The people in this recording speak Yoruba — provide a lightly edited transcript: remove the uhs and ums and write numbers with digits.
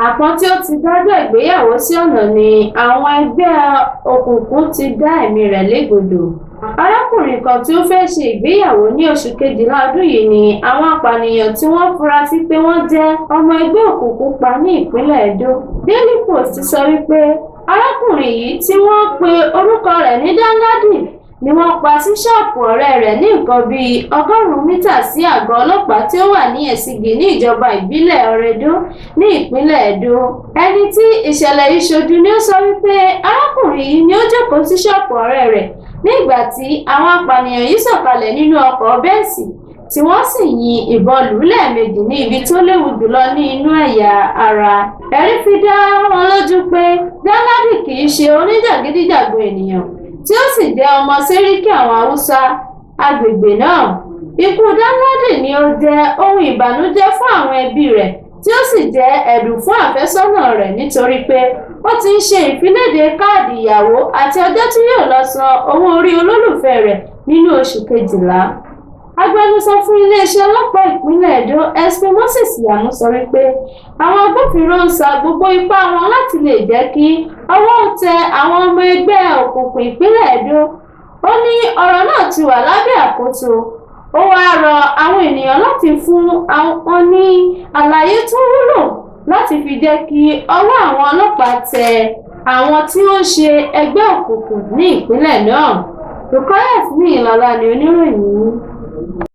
àpọ́n tí ó ti dájọ́ ìgbéyàwó sí ọ̀nà ni àwọn ẹgbẹ́ òkùnkùn ti dá ẹ̀mí rẹ̀ légbodò. Arákùnrin kan tí ó fẹ́ ṣe ìgbéyàwó ní oṣù kejìlá ọdún yìí ni àwọn apànìyàn tí wọ́n fura sí pé wọ́n jẹ́ ọmọ ẹgbẹ́ òkùnkùn pa ní ìpínlẹ̀ Edo. Daily Post sọ wípé arákùnrin yìí tí wọ́n pe orúkọ rẹ̀ ní Danladi ni wọ́n pa sí ṣọ́ọ̀pù ọ̀rẹ́ rẹ̀ ní nǹkan bíi 100 mítà sí àgọ́ ọlọ́pàá tí ó wà ní Ẹ̀sìgì ní ìjọba ìbílẹ̀ Ọ̀rẹ́dó ní ìpínlẹ̀ Edo. Ẹni tí ìṣẹ̀lẹ̀ yìí ṣojú ni ó sọ wípé arákùnrin yìí ni ó jókòó sí ṣọ́ọ̀pù ọ̀rẹ́ rẹ̀ ní ìgbà tí àwọn apànìyàn yìí sọ̀kalẹ̀ nínú ọkọ̀ bẹ́ẹ̀sì tí wọ́n sì yin ìbọn lù ú lẹ́ẹ̀mejì ní ibi tó léwu jùlọ ní inú ẹ̀yà ara. Ẹ̀rí fi dá wọn lójú pé Danladi kì í ṣe oníjàgídíjàgan ènìyàn tí ó sì jẹ́ ọmọ Sẹ́ríkì àwọn Haúsá agbègbè náà. Ikú Danladi ni ó jẹ́ ohun ìbànújẹ́ fún àwọn ẹbí rẹ̀ tí ó sì jẹ́ ẹ̀dùn fún àfẹ́sọ́nà rẹ̀ nítorí pé ó ti ń ṣe ìfiléde káàdì ìyàwó àti ọjọ́ tí yóò lọ san owó orí olólùfẹ́ rẹ̀ nínú oṣù kejìlá. Agbẹnusọ fún iléeṣẹ́ ọlọ́pàá ìpínlẹ̀ Edo SP Moses Yamu sọ wípé àwọn agbófinró ń sa gbogbo ipá wọn láti lè jẹ́ kí ọwọ́ tẹ àwọn ọmọ ẹgbẹ́ òkùnkùn ìpínlẹ̀ Edo. Ó ní ọ̀rọ̀ náà ti wà lábẹ́ àkóso. Ó wáá rọ àwọn ènìyàn láti fún àwọn ní àlàyé tó wúlò láti fi jẹ́ kí ọwọ́ àwọn ọlọ́pàá tẹ àwọn tí ó ń ṣe ẹgbẹ́ òkùnkùn ní ìpínlẹ̀ náà. Rukayat ní Ìlọlá ni oníròyìn.